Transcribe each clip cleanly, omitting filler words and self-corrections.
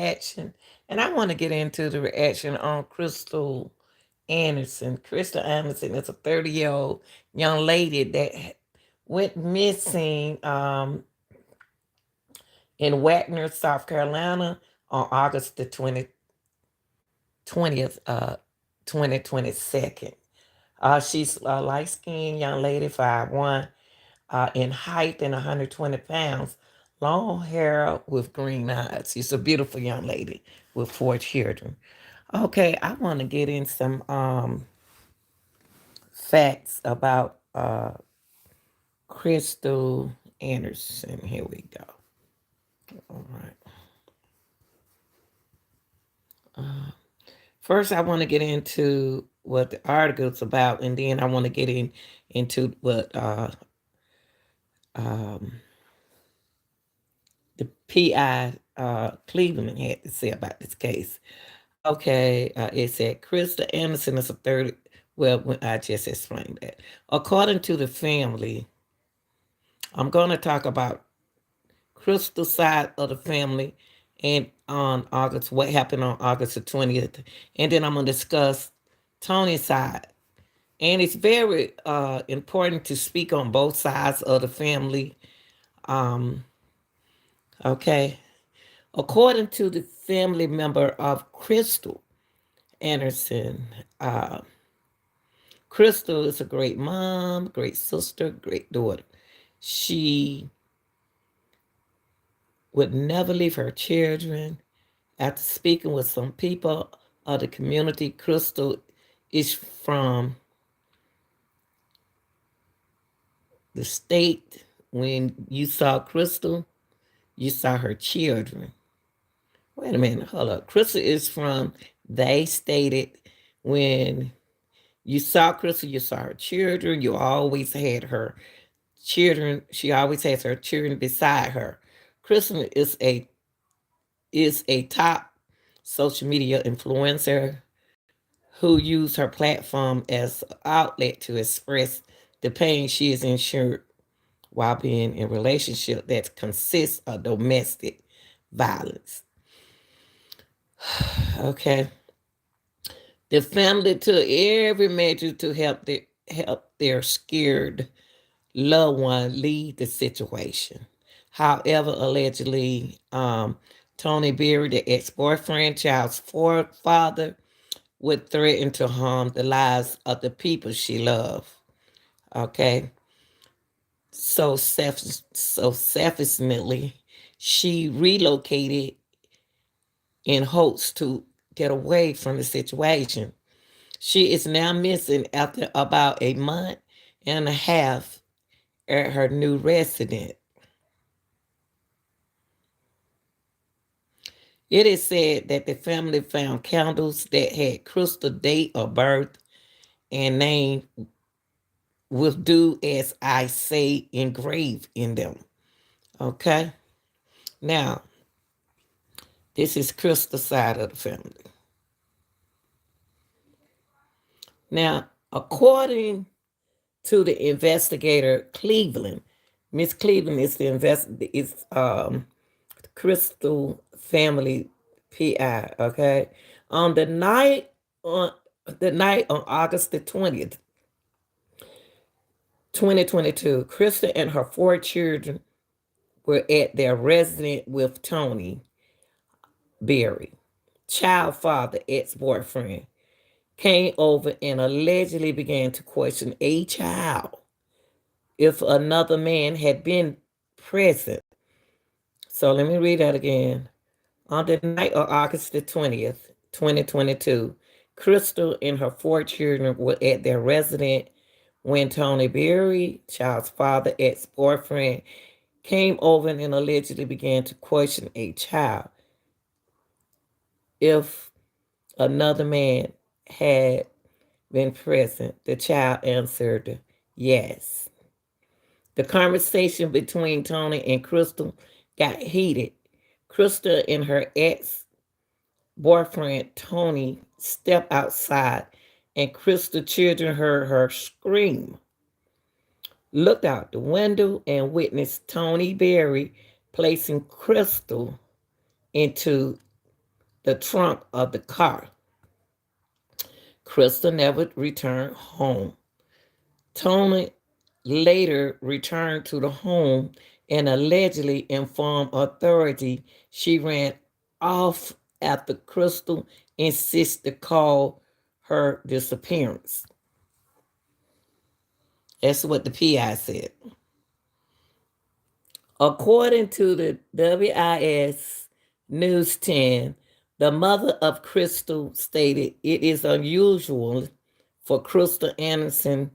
reaction, and I want to get into the reaction on Krystal Anderson. Krystal Anderson is a 30-year-old young lady that went missing in Wagner, South Carolina on August the 20th, 2022. She's a light-skinned young lady, 5'1", in height and 120 pounds, long hair with green eyes. She's a beautiful young lady with 4 children. Okay, I want to get in some facts about Krystal Anderson. Here we go. All right. First, I want to get into what the article's about, and then I want to get into what um, the PI Cleveland had to say about this case. Okay, it said Krista Anderson is a 30. Well, I just explained that. According to the family, I'm going to talk about Crystal's side of the family and on August, what happened on August the 20th. And then I'm going to discuss Tony's side. And it's very important to speak on both sides of the family. Um, okay. According to the family member of Krystal Anderson, Krystal is a great mom, great sister, great daughter. She would never leave her children. After speaking with some people of the community, Krystal is from the state. When you saw Krystal, you saw her children. Wait a minute, hold up. Krystal is from, they stated, when you saw Krystal, you saw her children. You always had her children. She always has her children beside her. Krystal is a top social media influencer who used her platform as an outlet to express the pain she is endured while being in a relationship that consists of domestic violence. Okay. The family took every measure to help their scared loved one leave the situation. However, allegedly, Tony Berry, the ex-boyfriend, child's father, would threaten to harm the lives of the people she loved. Okay, so selfishly, she relocated in hopes to get away from the situation. She is now missing after about a month and a half at her new residence. It is said that the family found candles that had Krystal date of birth and name will do as I say engraved in them. Okay? Now, this is Krystal's side of the family. Now, according to the investigator Cleveland, Miss Cleveland is Krystal family PI, okay? On on the night on August the 20th, 2022, Krystal and her 4 children were at their residence with Tony Berry, child father, ex-boyfriend, came over and allegedly began to question a child if another man had been present. So let me read that again. On the night of August the 20th, 2022, Krystal and her 4 children were at their residence when Tony Berry, child's father, ex-boyfriend, came over and allegedly began to question a child if another man had been present. The child answered yes. The conversation between Tony and Krystal got heated. Krystal and her ex boyfriend Tony stepped outside, and Krystal children heard her scream, looked out the window, and witnessed Tony Berry placing Krystal into the trunk of the car. Krystal never returned home. Tony later returned to the home and allegedly informed authority she ran off after Krystal insisted to call her disappearance. That's what the PI said. According to the WIS News 10, the mother of Krystal stated it is unusual for Krystal Anderson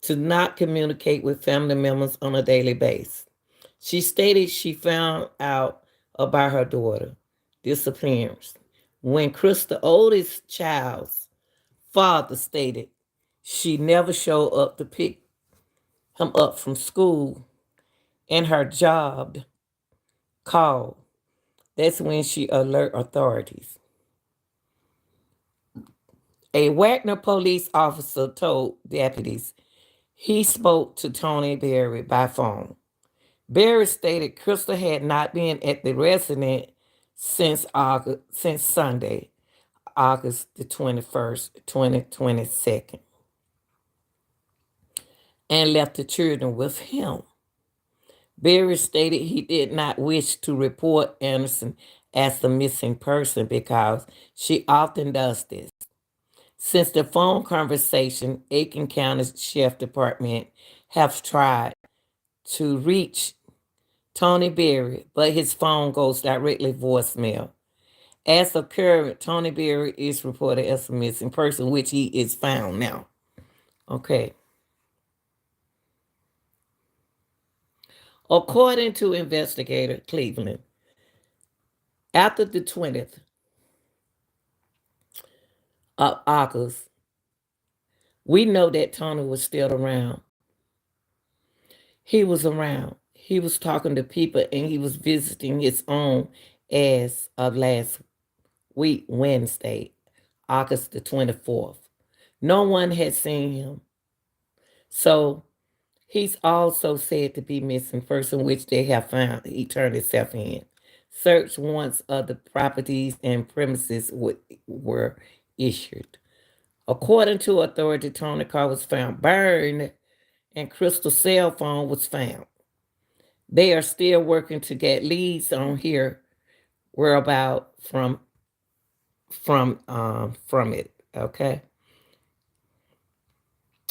to not communicate with family members on a daily basis. She stated she found out about her daughter disappearance when Krystal's oldest child's father stated she never showed up to pick him up from school and her job called. That's when she alert authorities. A Wagner police officer told deputies he spoke to Tony Berry by phone. Berry stated Krystal had not been at the residence since Sunday, August the 21st, 2022, and left the children with him. Berry stated he did not wish to report Anderson as a missing person because she often does this. Since the phone conversation, Aiken County Sheriff Department have tried to reach Tony Berry, but his phone goes directly voicemail. As of current, Tony Berry is reported as a missing person, which he is found now. Okay. According to investigator Cleveland, after the 20th of August, we know that Tony was still around. He was around. He was talking to people and he was visiting his own as of last week, Wednesday, August the 24th. No one had seen him. So he's also said to be missing person, which they have found. He turned himself in. Search warrants of the properties and premises were issued. According to authority, Tony car was found burned and Krystal's cell phone was found. They are still working to get leads on here whereabout from it. Okay.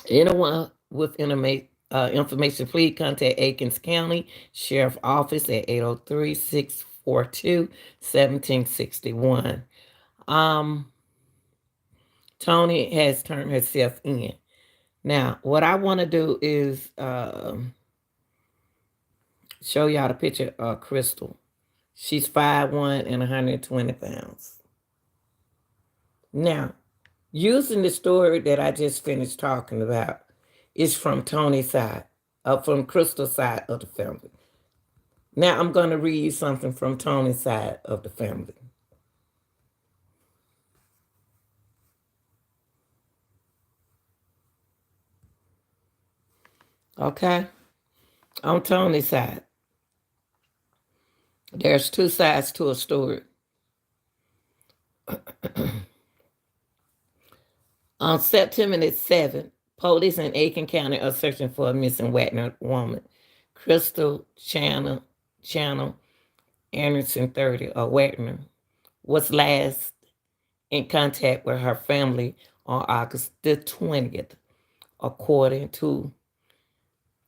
Anyone with information, please contact Aikens County Sheriff Office at 803-642-1761. Tony has turned herself in. Now, what I want to do is show y'all the picture of Krystal. She's 5'1" and 120 pounds. Now, using the story that I just finished talking about is from Tony's side, from Krystal's side of the family. Now I'm going to read you something from Tony's side of the family. Okay? On Tony's side, there's two sides to a story. On September the 7th, police in Aiken County are searching for a missing Wagner woman, Krystal Channel Anderson, 30, or Wagner, was last in contact with her family on August the 20th, according to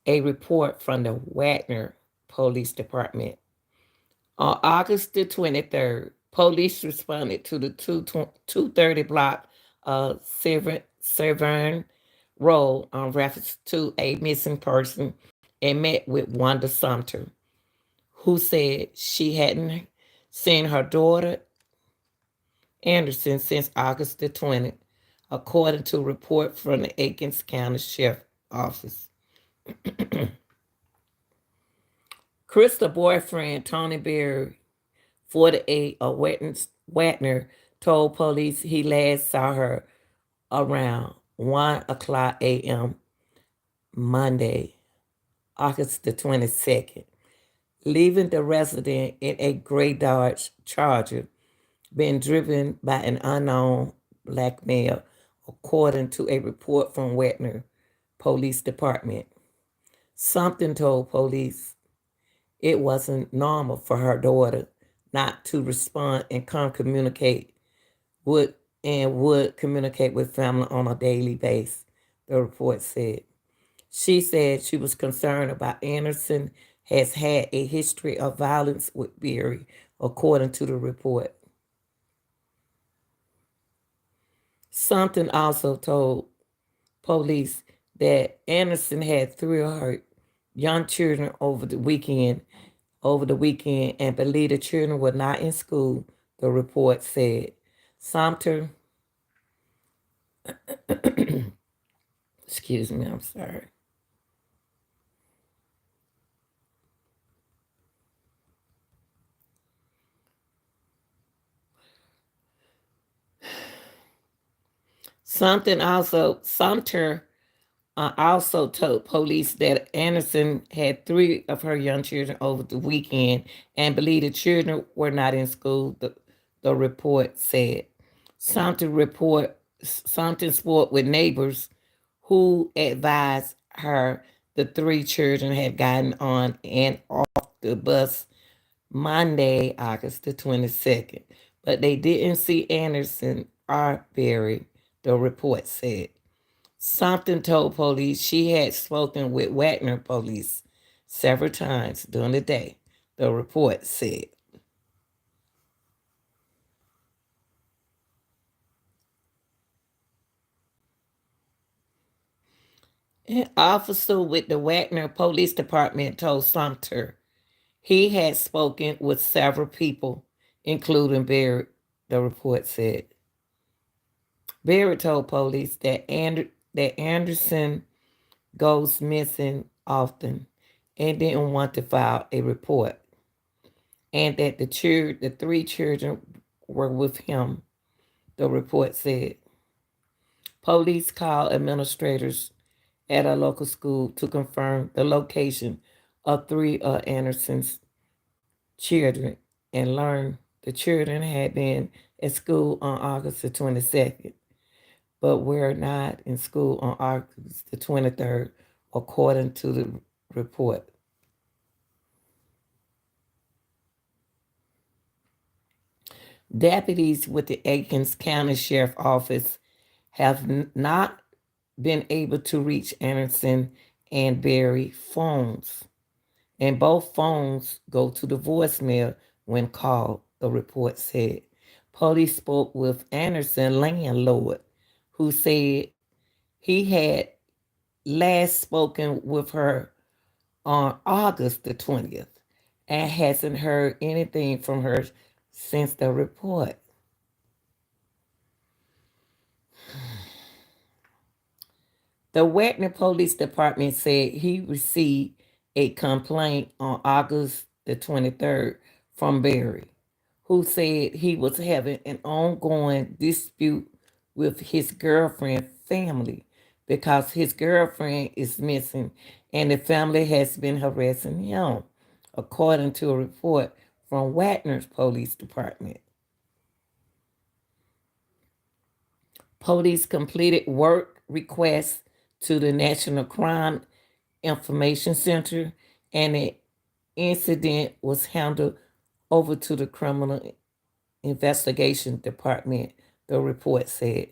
a report from the Wagner Police Department. On August the 23rd, police responded to the 230 block of Severn Road on reference to a missing person and met with Wanda Sumter, who said she hadn't seen her daughter Anderson since August the 20th, according to a report from the Aikens County Sheriff's Office. Krystal's boyfriend, Tony Berry, 48, of Wagner, told police he last saw her around 1 o'clock a.m. Monday, August the 22nd, leaving the resident in a gray Dodge Charger been driven by an unknown black male, according to a report from Wagner Police Department. Something told police it wasn't normal for her daughter not to respond and come communicate would would communicate with family on a daily basis, the report said. She said she was concerned about Anderson has had a history of violence with Berry, according to the report. Something also told police that Anderson had three of her young children over the weekend and believed the children were not in school, the report said. Sumter, excuse me, I'm sorry. Sumter also told police that Anderson had three of her young children over the weekend and believed the children were not in school, the report said. Sumter spoke with neighbors who advised her the three children had gotten on and off the bus Monday, August the 22nd, but they didn't see Anderson or Berry, the report said. Something told police she had spoken with Wagner police several times during the day, the report said. An officer with the Wagner Police Department told Sumter he had spoken with several people, including Barrett, the report said. Barrett told police that Anderson goes missing often and didn't want to file a report, and that the three children were with him, the report said. Police called administrators at a local school to confirm the location of three of Anderson's children and learned the children had been at school on August the 22nd, but were not in school on August the 23rd, according to the report. Deputies with the Aikens County Sheriff Office have not been able to reach Anderson and Barry phones, and both phones go to the voicemail when called, the report said. Police spoke with Anderson landlord, who said he had last spoken with her on August the 20th and hasn't heard anything from her since the report. The Wagner Police Department said he received a complaint on August the 23rd from Barry, who said he was having an ongoing dispute with his girlfriend's family because his girlfriend is missing and the family has been harassing him, according to a report from Wagner's Police Department. Police completed work requests to the National Crime Information Center, and the incident was handed over to the Criminal Investigation Department, the report said.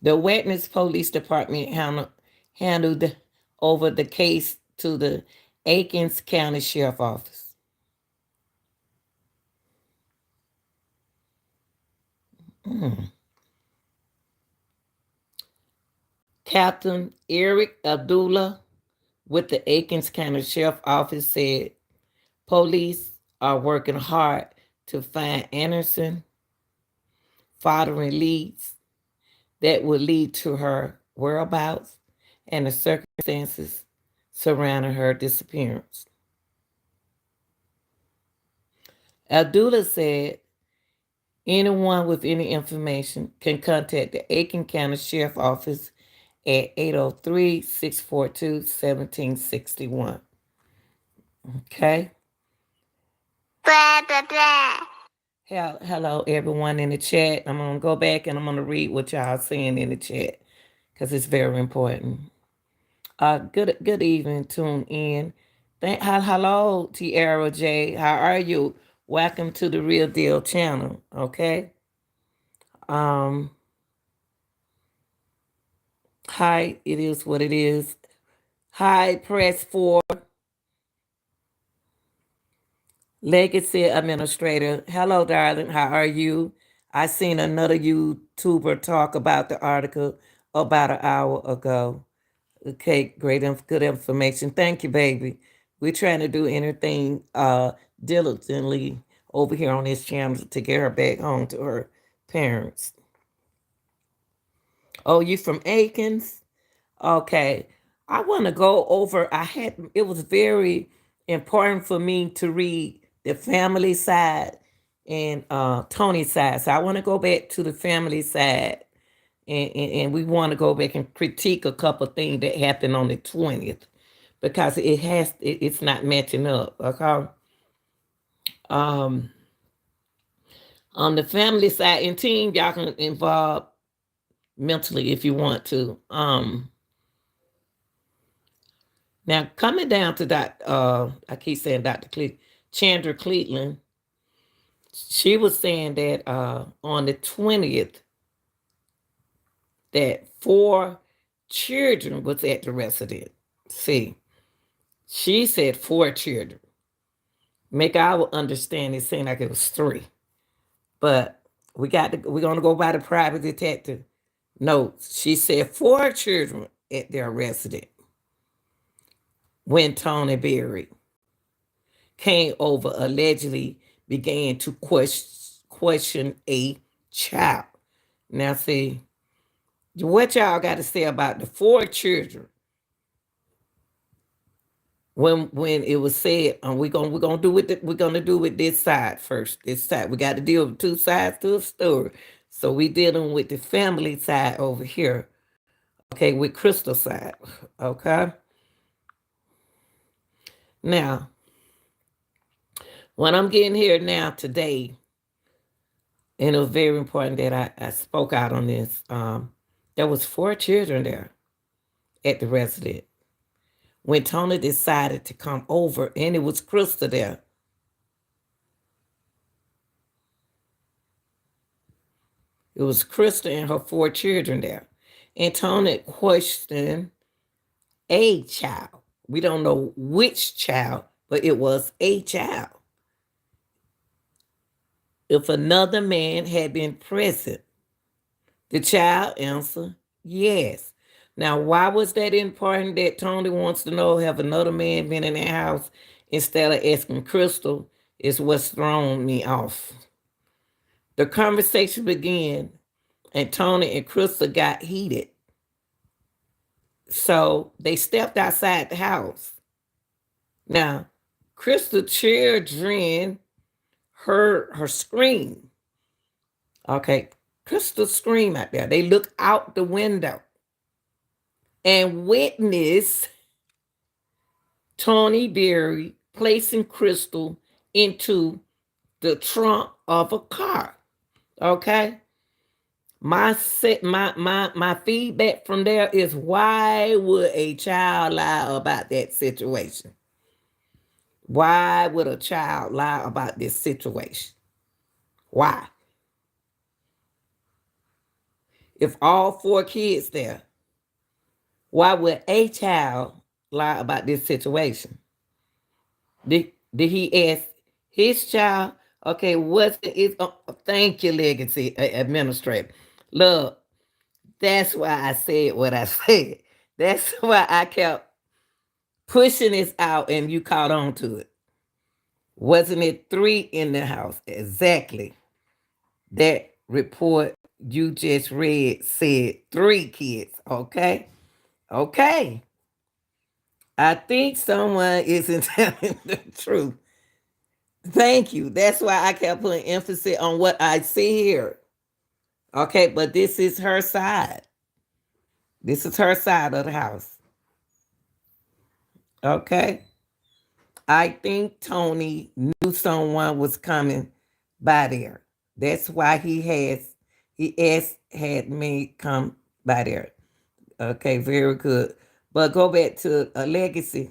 The Wetness Police Department handled over the case to the Aikens County Sheriff Office. Captain Eric Abdullah with the Aikens County Sheriff Office said police are working hard to find Anderson, following leads that would lead to her whereabouts and the circumstances surrounding her disappearance. Abdullah said anyone with any information can contact the Aiken County Sheriff Office at 803-642-1761. Okay. Blah, blah, blah. Hello, everyone in the chat. I'm gonna go back and I'm gonna read what y'all saying in the chat because it's very important. Good evening. Tune in. Hello, Tiara J. How are you? Welcome to the Real Deal channel. Okay. Um. Hi. It is what it is. Hi, press for Legacy Administrator. Hello, darling. How are you? I seen another YouTuber talk about the article about an hour ago. Okay, great, good information. Thank you, baby. We're trying to do anything diligently over here on this channel to get her back home to her parents. Oh, you from Aikens? Okay. I want to go over. It was very important for me to read the family side and Tony's side. So I want to go back to the family side, and we want to go back and critique a couple things that happened on the 20th because it's not matching up. Okay. Um, on the family side and team, y'all can involve mentally if you want to. Now, coming down to I keep saying Chandra Cleveland, she was saying that on the 20th, that 4 children was at the residence. See, she said 4 children. Make our understanding seem like it was 3. But we're gonna go by the private detective notes. She said 4 children at their residence when Tony Berry came over, allegedly began to question a child. Now, see, what y'all got to say about the 4 children when it was said, we're gonna do with this side first. This side we got to deal with 2 sides to a story. So we dealing with the family side over here, okay, with Krystal side, okay. Now, when I'm getting here now today, and it was very important that I spoke out on this. There was 4 children there at the residence when Tony decided to come over, and it was Krista there. It was Krista and her 4 children there, and Tony questioned a child. We don't know which child, but it was a child. If another man had been present, the child answered yes. Now, why was that important that Tony wants to know have another man been in the house instead of asking Krystal is what's thrown me off. The conversation began and Tony and Krystal got heated. So they stepped outside the house. Now, Krystal children heard her scream. Okay, Krystal scream out there. They look out the window and witness Tony Berry placing Krystal into the trunk of a car. Okay. My feedback from there is, why would a child lie about that situation? Why would a child lie about this situation? Why? If all 4 kids there, why would a child lie about this situation? Did he ask his child? Okay, what's it? Thank you, Legacy Administrator. Look, that's why I said what I said. That's why I kept pushing this out and you caught on to it. Wasn't it 3 in the house? Exactly. That report you just read said 3 kids. Okay. Okay. I think someone isn't telling the truth. Thank you. That's why I kept putting emphasis on what I see here. Okay, but this is her side. This is her side of the house. Okay. I think Tony knew someone was coming by there. That's why he asked had me come by there. Okay, very good. But go back to a legacy.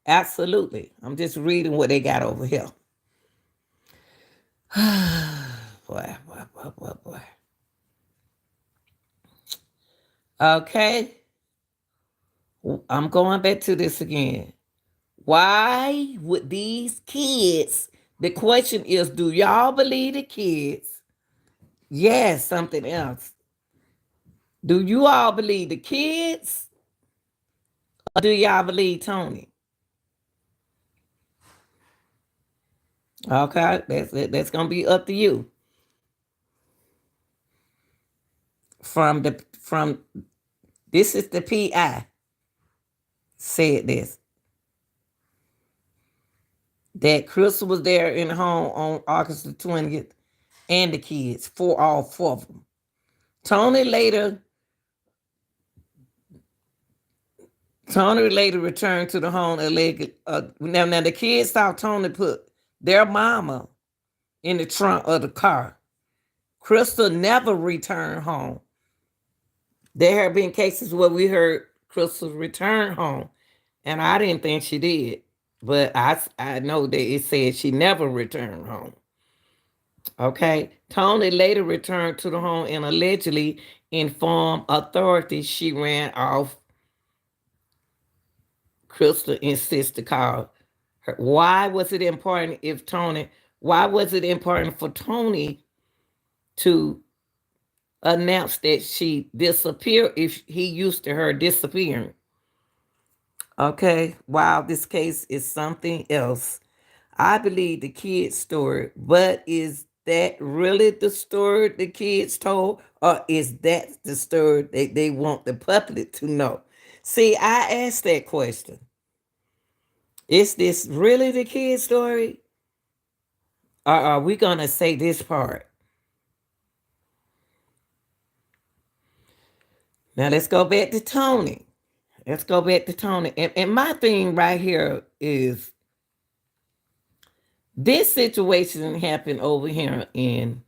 Absolutely. I'm just reading what they got over here. Boy. Okay, I'm going back to this again. Why would these kids? The question is, do y'all believe the kids? Yes, something else. Do you all believe the kids? Or do y'all believe Tony? Okay, that's gonna be up to you. From this is the PI said this that Crystal was there in the home on August the 20th and the kids for all four of them. Tony later Tony later returned to the home. Now the kids saw Tony put their mama in the trunk of the car. Crystal never returned home. There have been cases where we heard Crystal return home, and I didn't think she did, but I know that it said she never returned home. Okay, Tony later returned to the home and allegedly informed authorities she ran off. Krystal insists to call her. Why was it important if Tony? Why was it important for Tony to announce that she disappeared if he used to her disappearing? Okay, wow, this case is something else. I believe the kid's story, but is that really the story the kids told, or is that the story that they want the public to know? See, I asked that question. Is this really the kid's story? Or are we going to say this part? Now let's go back to Tony. Let's go back to Tony. And my thing right here is this situation happened over here in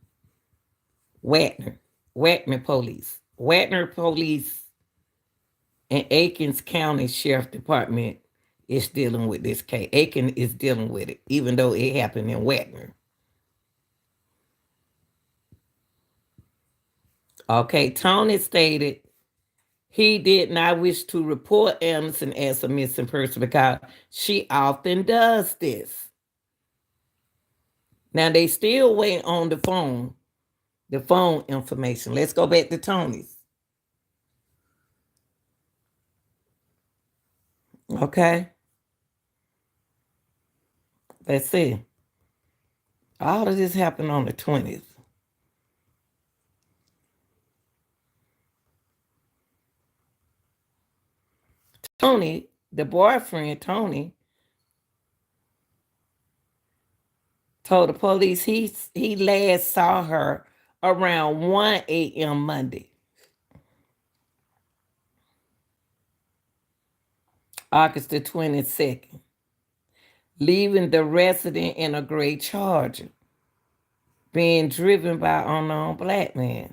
Wagner, Wagner Police. Wagner Police and Aikens County Sheriff Department is dealing with this case. Aiken is dealing with it, even though it happened in Wagner. Okay, Tony stated he did not wish to report Anderson as a missing person because she often does this. Now they still wait on the phone information. Let's go back to Tony's. Okay, let's see. All of this happened on the 20th. Tony, the boyfriend, Tony, told the police he last saw her around 1 a.m. Monday, August the 22nd, leaving the resident in a gray Charger, being driven by an unknown black man.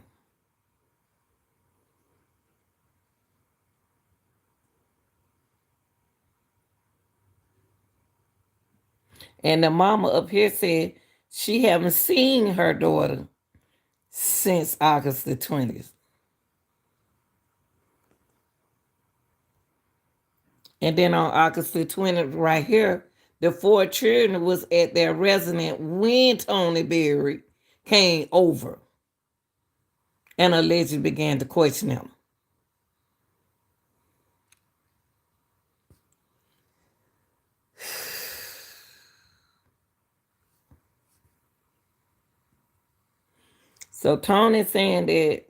And the mama up here said she haven't seen her daughter since August the 20th. And then on August the 20th, right here, the four children was at their residence when Tony Berry came over and allegedly began to question him. So Tony saying that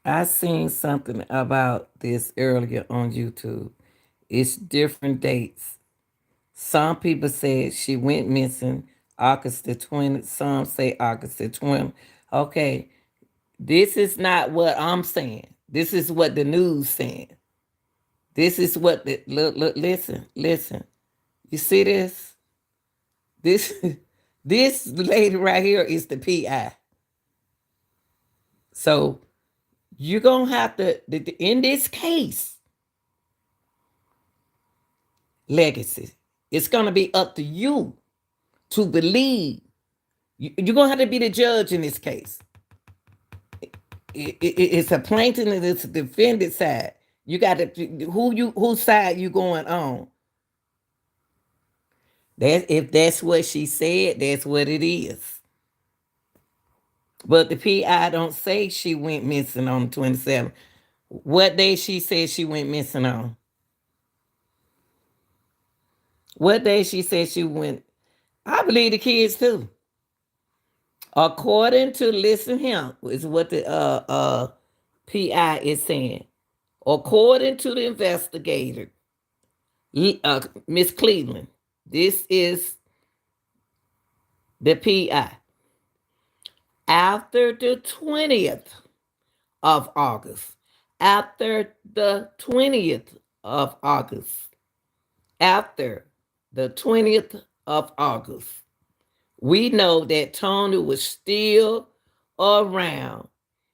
I seen something about this earlier on YouTube. It's different dates. Some people said she went missing August the 20th. Some say August the 20th. Okay, this is not what I'm saying. This is what the news saying. This is what the look, listen, listen. You see this? This this lady right here is the PI. So you're gonna have to in this case, legacy. It's gonna be up to you to believe. You're gonna have to be the judge in this case. It's a plaintiff and it's a defendant side. You got to whose side you going on. That if that's what she said, that's what it is. But the PI don't say she went missing on the 27th. What day she said she went missing on? What day she said she went? I believe the kids too. According to listen him is what the PI is saying. According to the investigator, Miss Cleveland, this is the PI. After the 20th of August, after the 20th of August, after the 20th of August, we know that Tony was still around.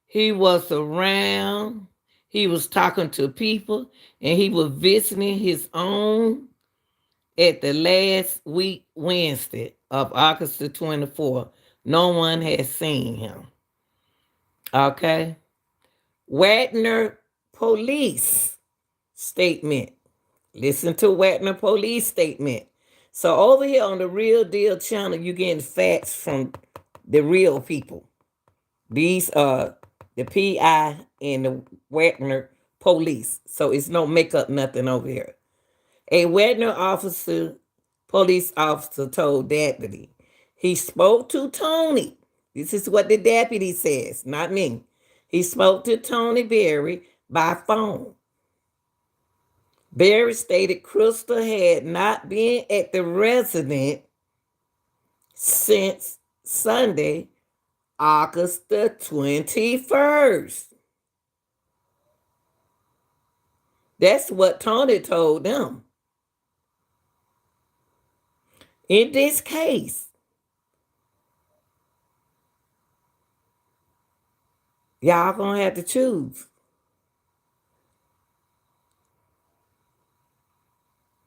He was around. He was talking to people and he was visiting his own at the last week, Wednesday of August the 24th. No one has seen him. Okay. Wagner police statement. Listen to Wagner police statement. So over here on the Real Deal channel, you're getting facts from the real people. These are the PI and the Wagner police. So it's no makeup nothing over here. A Wagner police officer told deputy, he spoke to Tony. This is what the deputy says, not me. He spoke to Tony Berry by phone. Berry stated Krystal had not been at the residence since Sunday, August the 21st. That's what Tony told them. In this case, y'all gonna have to choose.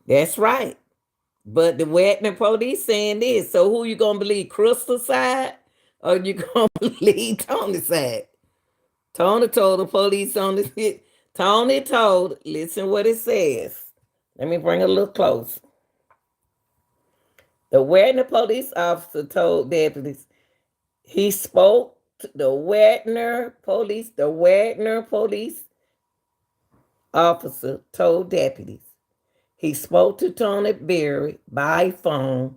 That's right. But the Wagner police saying this. So who you gonna believe, Krystal side or you gonna believe Tony's side? Tony told the police on the Tony told, listen what it says. Let me bring a little closer. The Wagner police officer told deputies he spoke to the Wagner police officer told deputies he spoke to Tony Berry by phone.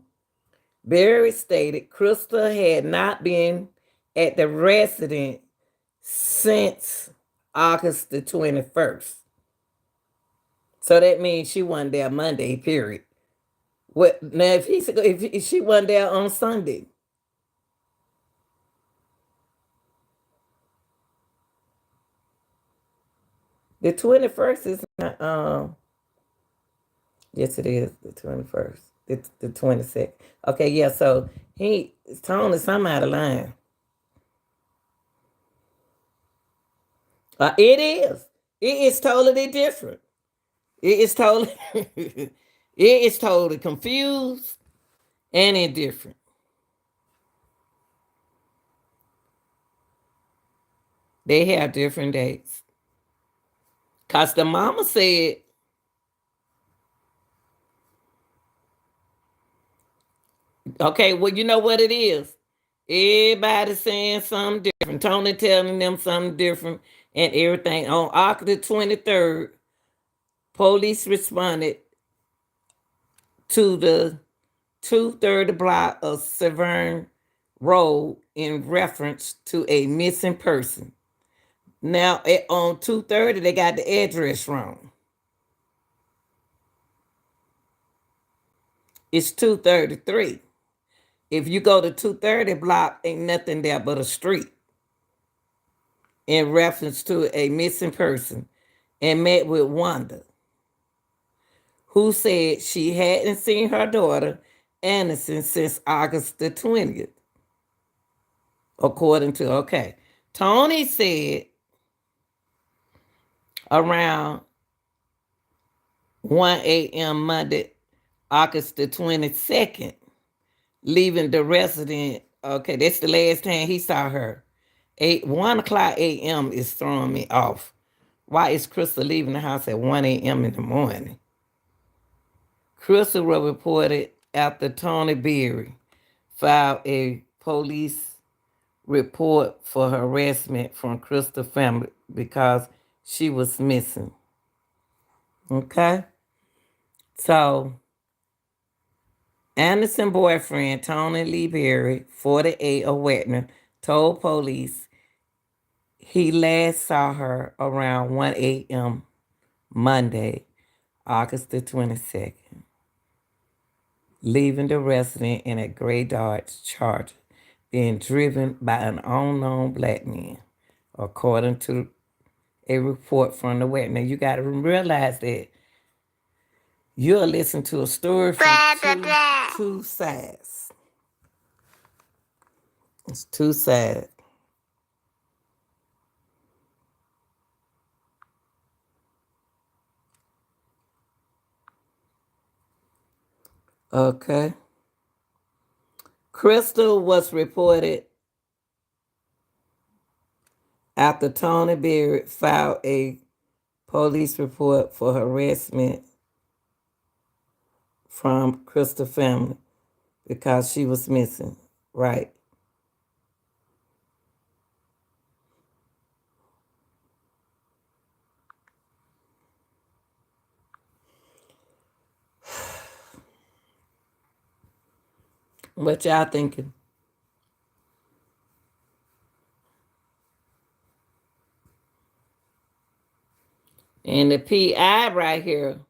Berry stated Krystal had not been at the residence since August the 21st. So that means she wasn't there Monday, period. What now if she wasn't there on Sunday? The 21st is not yes it is the 21st. It's the 26th. Okay, yeah, so Tony some out of line. It is. It is totally different. It is totally it is totally confused and indifferent. They have different dates. Cause the mama said, okay, well, you know what it is. Everybody saying something different. Tony telling them something different and everything. On August the 23rd, police responded to the 230 block of Severn Road in reference to a missing person. Now, on 230, they got the address wrong. It's 233. If you go to 230 block, ain't nothing there but a street. in reference to a missing person and met with Wanda, who said she hadn't seen her daughter, Anderson, since August the 20th, according to, okay. Tony said around 1 a.m. Monday, August the 22nd, leaving the resident. Okay, that's the last time he saw her. 1 o'clock a.m. is throwing me off. Why is Krystal leaving the house at 1 a.m. in the morning? Krystal was reported after Tony Berry filed a police report for harassment from Krystal family because she was missing. Okay? So, Anderson boyfriend, Tony Lee Berry, 48 of Wetner, told police he last saw her around 1 a.m. Monday, August the 22nd, leaving the resident in a gray Dodge Charger, being driven by an unknown black man, according to a report from the Wetner. Now, you got to realize that you're listening to a story from Blah, blah, blah. two sides. It's two sides. Okay. Krystal was reported after Tony Berry filed a police report for harassment from Krystal family because she was missing. Right. What y'all thinking? And the PI right here,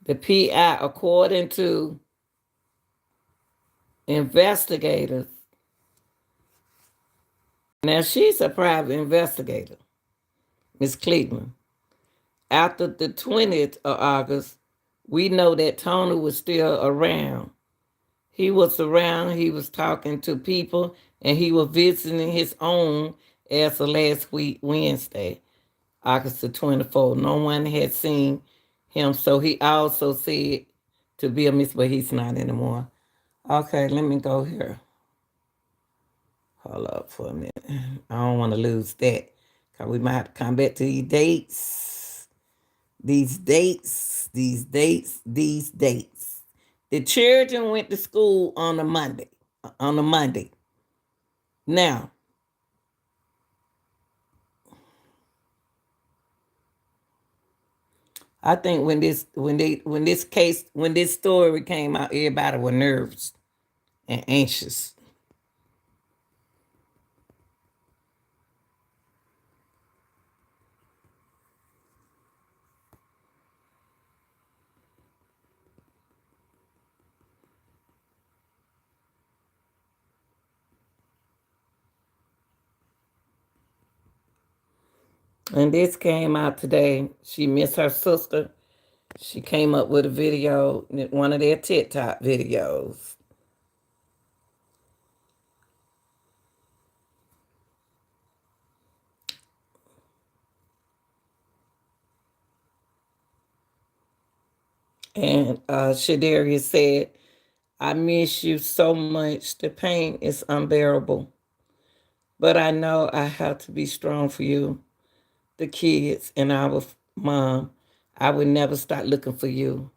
the PI, according to investigators, now she's a private investigator, Miss Cleveland. After the 20th of August, we know that Tony was still around. He was around, he was talking to people, and he was visiting his own as of last week, Wednesday, August the 24th. No one had seen him, so he also said to be a miss, but he's not anymore. Okay, let me go here. Hold up for a minute. I don't want to lose that because we might have to come back to these dates. These dates, these dates, these dates. The children went to school on a Monday. On a Monday. Now, I think when this story came out, everybody was nervous and anxious. And this came out today. She missed her sister. She came up with a video, one of their TikTok videos. And Shadarius said, I miss you so much. The pain is unbearable. But I know I have to be strong for you, the kids, and our mom. I would never stop looking for you.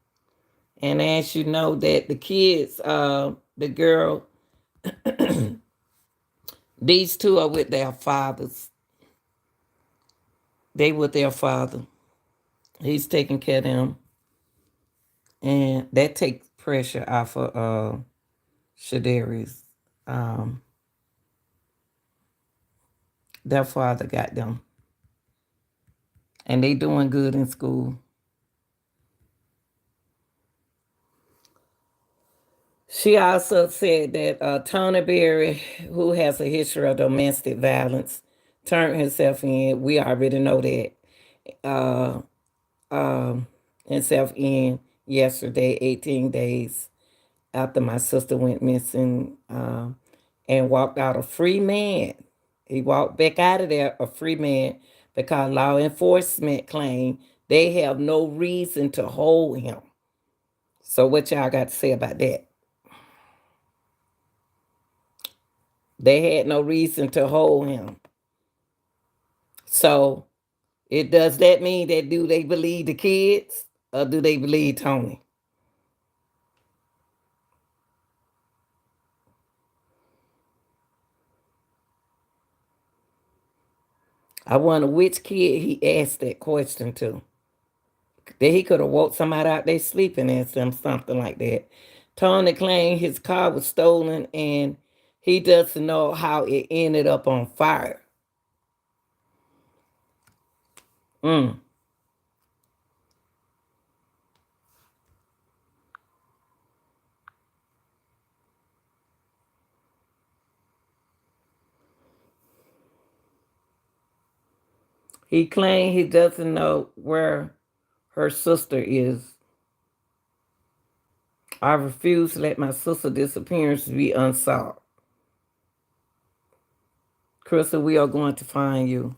And as you know that the kids, the girl, these two are with their fathers. They with their father. He's taking care of them. And that takes pressure off of Shadarius. Um, their father got them. And they doing good in school. She also said that Tony Berry, who has a history of domestic violence, turned himself in. We already know that. Uh, Himself in yesterday, 18 days after my sister went missing, and walked out a free man. He walked back out of there a free man because law enforcement claim they have no reason to hold him. So what y'all got to say about that? They had no reason to hold him. So it does that mean that do they believe the kids or do they believe Tony? I wonder which kid he asked that question to. That he could have woke somebody out there sleeping and asked them something like that. Tony claimed his car was stolen and he doesn't know how it ended up on fire. Mm. He claimed he doesn't know where her sister is. I refuse to let my sister's disappearance be unsolved. Krystal, we are going to find you.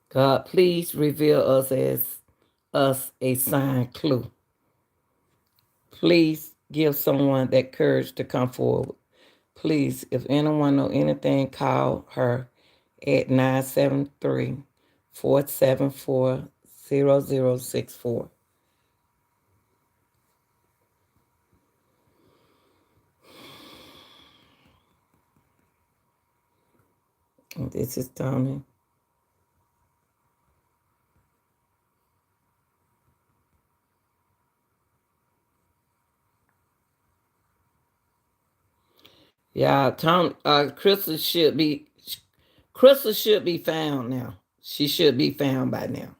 God, please reveal us a sign clue. Please give someone that courage to come forward. Please, if anyone know anything, call her at 973-474-0064. And this is Tony. Yeah, Tony. Krystal should be found now. She should be found by now.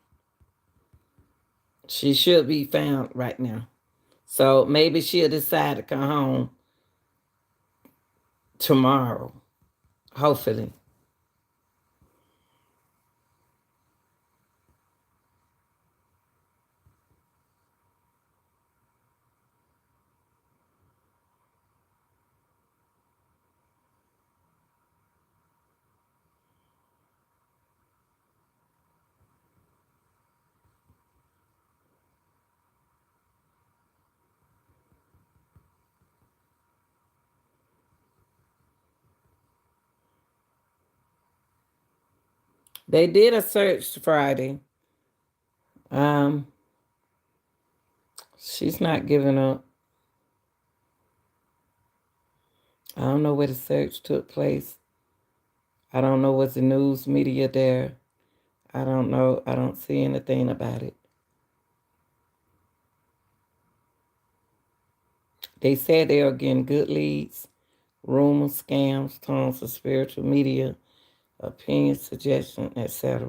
She should be found right now. So maybe she'll decide to come home tomorrow. Hopefully. They did a search Friday. Um, she's not giving up. I don't know where the search took place. I don't know what's the news media there. I don't know. I don't see anything about it. They said they are getting good leads, rumors, scams, tons of spiritual media, opinion, suggestion, etc.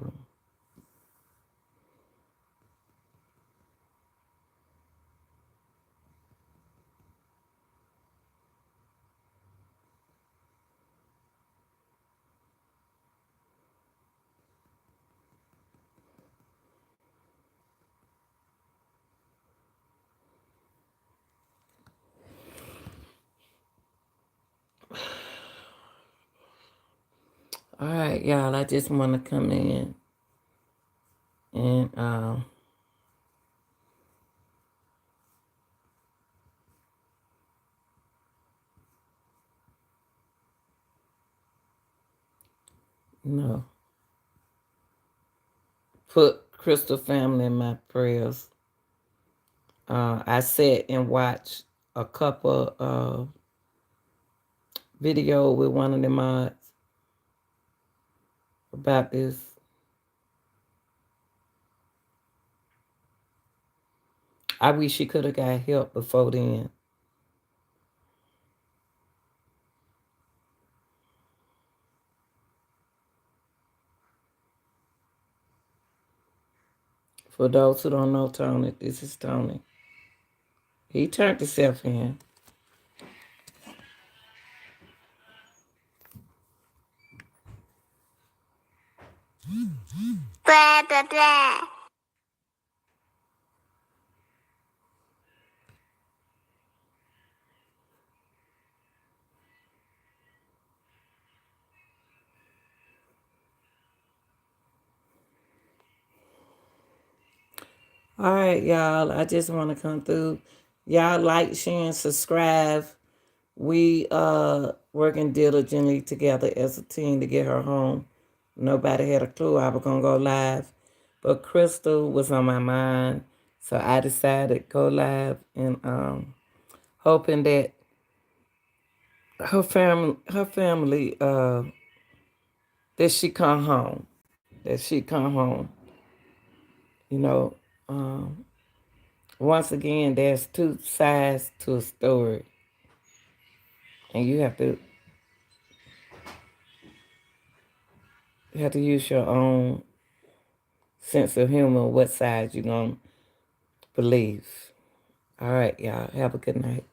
All right, y'all. I just want to come in and you know, put Krystal family in my prayers. I sat and watched a couple video with one of the mods about this. I wish she could have got help before then. For those who don't know Tony, this is Tony. He turned himself in. Blah, blah, blah. All right, y'all. I just want to come through. Y'all like, share, and subscribe. We working diligently together as a team to get her home. Nobody had a clue I was gonna go live, but Krystal was on my mind, so I decided go live and hoping that her family that she come home, that she come home. You know, um, once again, there's two sides to a story, and you have to use your own sense of humor. What side you gonna believe? All right, y'all. Have a good night.